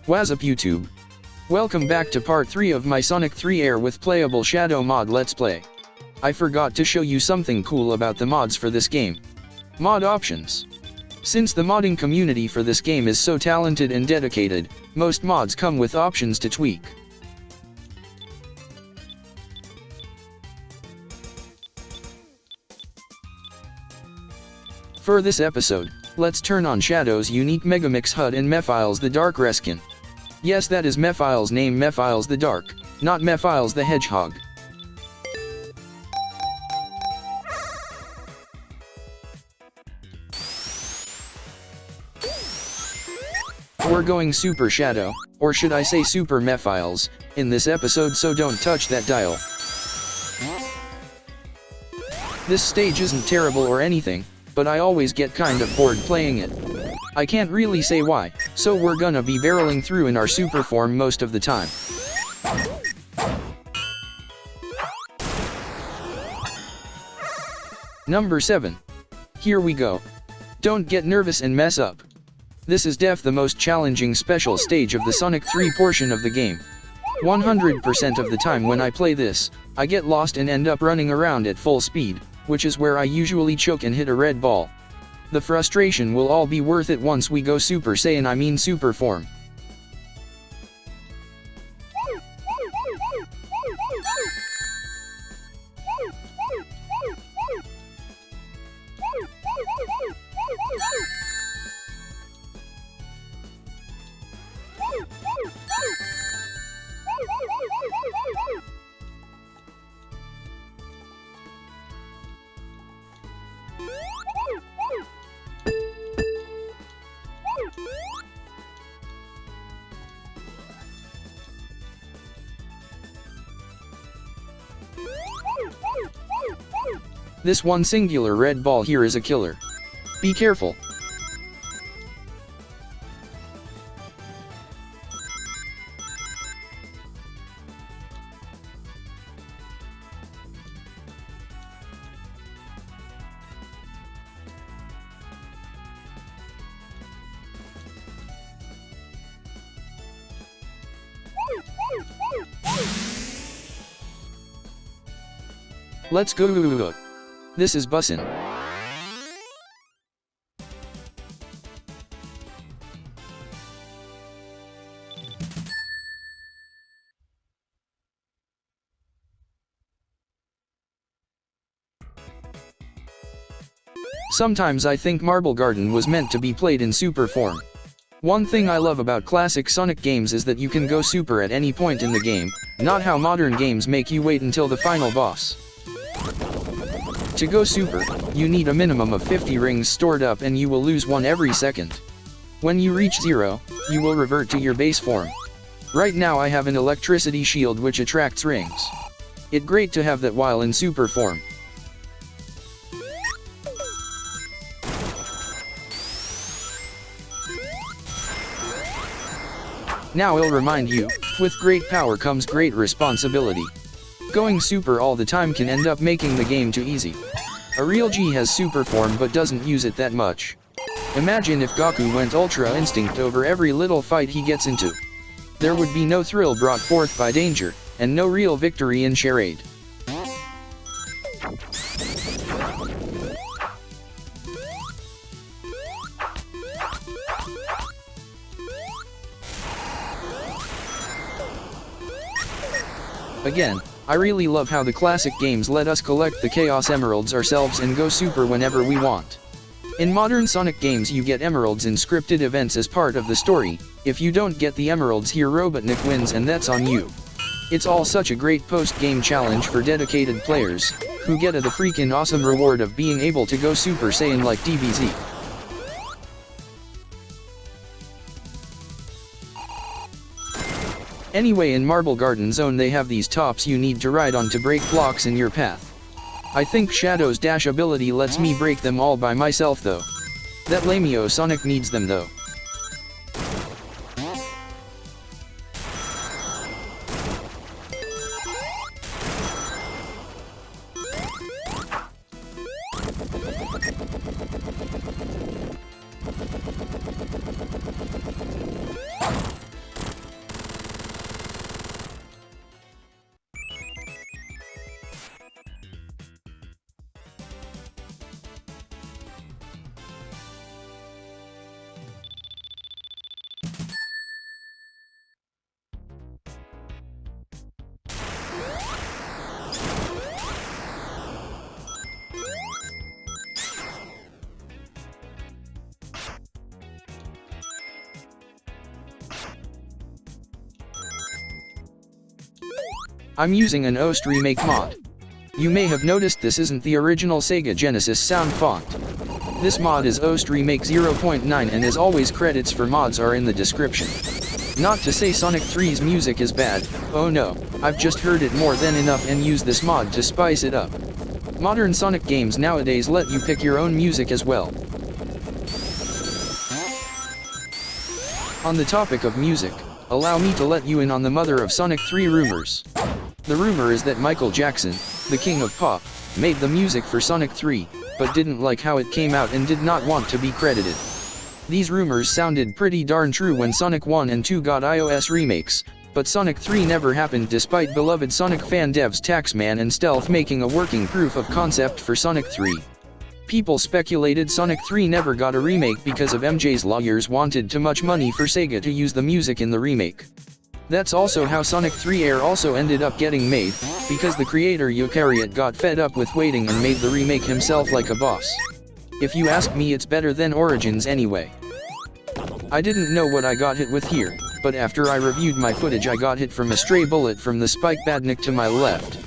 What's up YouTube? Welcome back to part 3 of my Sonic 3 A.I.R with playable Shadow mod Let's Play. I forgot to show you something cool about the mods for this game. Mod options. Since the modding community for this game is so talented and dedicated, most mods come with options to tweak. For this episode, let's turn on Shadow's unique Megamix HUD and Mephiles the Dark reskin. Yes, that is Mephiles' name, Mephiles the Dark, not Mephiles the Hedgehog. We're going Super Shadow, or should I say Super Mephiles, in this episode, so don't touch that dial. This stage isn't terrible or anything, but I always get kind of bored playing it. I can't really say why, so we're gonna be barreling through in our super form most of the time. Number 7. Here we go. Don't get nervous and mess up. This is the most challenging special stage of the Sonic 3 portion of the game. 100% of the time when I play this, I get lost and end up running around at full speed, which is where I usually choke and hit a red ball. The frustration will all be worth it once we go Super Saiyan, I mean super form. This one singular red ball here is a killer. Be careful. Let's go. This is bussin'. Sometimes I think Marble Garden was meant to be played in super form. One thing I love about classic Sonic games is that you can go super at any point in the game, not how modern games make you wait until the final boss. To go super, you need a minimum of 50 rings stored up and you will lose one every second. When you reach 0, you will revert to your base form. Right now I have an electricity shield which attracts rings. It's great to have that while in super form. Now I'll remind you, with great power comes great responsibility. Going super all the time can end up making the game too easy. A real G has super form but doesn't use it that much. Imagine if Goku went Ultra Instinct over every little fight he gets into. There would be no thrill brought forth by danger, and no real victory in charade. Again, I really love how the classic games let us collect the Chaos Emeralds ourselves and go super whenever we want. In modern Sonic games you get emeralds in scripted events as part of the story. If you don't get the emeralds here, Robotnik wins and that's on you. It's all such a great post-game challenge for dedicated players, who get the freaking awesome reward of being able to go Super Saiyan like DBZ. Anyway, in Marble Garden Zone they have these tops you need to ride on to break blocks in your path. I think Shadow's dash ability lets me break them all by myself though. That lameo Sonic needs them though. I'm using an OST Remake mod. You may have noticed this isn't the original Sega Genesis sound font. This mod is OST Remake 0.9 and as always credits for mods are in the description. Not to say Sonic 3's music is bad, oh no, I've just heard it more than enough and used this mod to spice it up. Modern Sonic games nowadays let you pick your own music as well. On the topic of music, allow me to let you in on the mother of Sonic 3 rumors. The rumor is that Michael Jackson, the king of pop, made the music for Sonic 3, but didn't like how it came out and did not want to be credited. These rumors sounded pretty darn true when Sonic 1 and 2 got iOS remakes, but Sonic 3 never happened despite beloved Sonic fan devs Taxman and Stealth making a working proof of concept for Sonic 3. People speculated Sonic 3 never got a remake because of MJ's lawyers wanted too much money for Sega to use the music in the remake. That's also how Sonic 3 A.I.R also ended up getting made, because the creator Eukaryot got fed up with waiting and made the remake himself like a boss. If you ask me, it's better than Origins anyway. I didn't know what I got hit with here, but after I reviewed my footage I got hit from a stray bullet from the Spike Badnik to my left.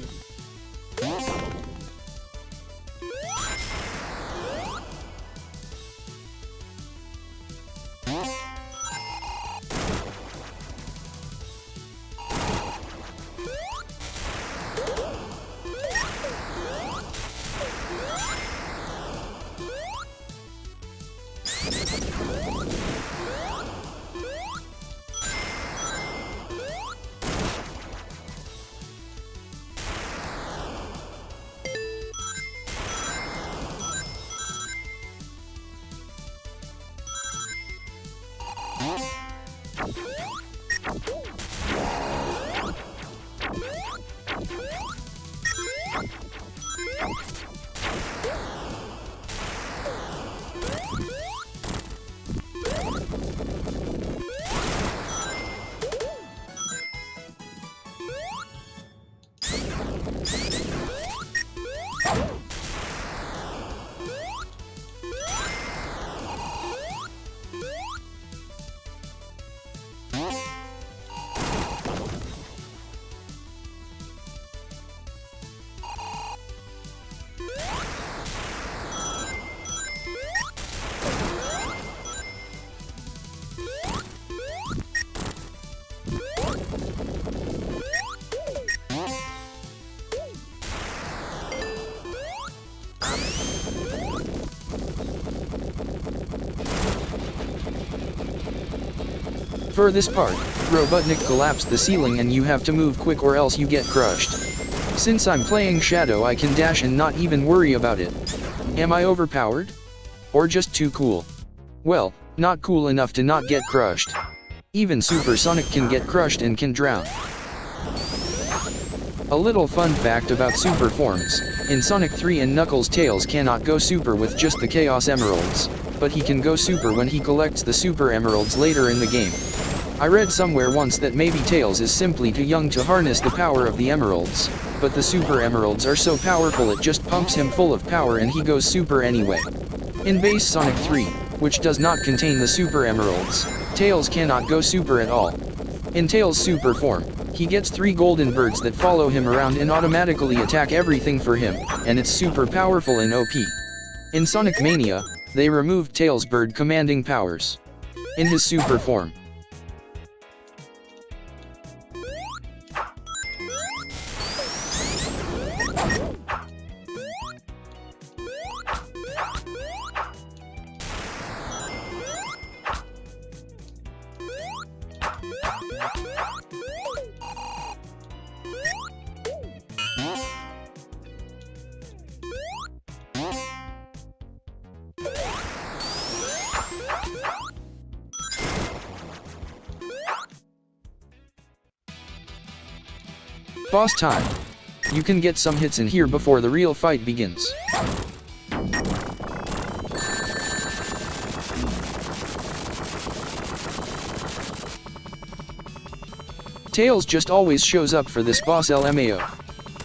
For this part, Robotnik collapsed the ceiling and you have to move quick or else you get crushed. Since I'm playing Shadow I can dash and not even worry about it. Am I overpowered? Or just too cool? Well, not cool enough to not get crushed. Even Super Sonic can get crushed and can drown. A little fun fact about super forms, in Sonic 3 and Knuckles Tails cannot go super with just the Chaos Emeralds, but he can go super when he collects the Super Emeralds later in the game. I read somewhere once that maybe Tails is simply too young to harness the power of the Emeralds, but the Super Emeralds are so powerful it just pumps him full of power and he goes super anyway. In base Sonic 3, which does not contain the Super Emeralds, Tails cannot go super at all. In Tails' super form, he gets 3 golden birds that follow him around and automatically attack everything for him, and it's super powerful and OP. In Sonic Mania, they removed Tails' bird commanding powers. In his super form, boss time. You can get some hits in here before the real fight begins. Tails just always shows up for this boss LMAO.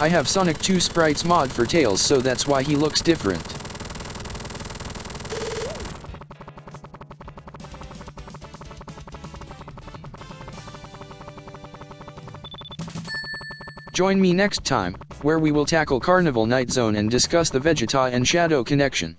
I have Sonic 2 Sprites mod for Tails, so that's why he looks different. Join me next time, where we will tackle Carnival Night Zone and discuss the Vegeta and Shadow connection.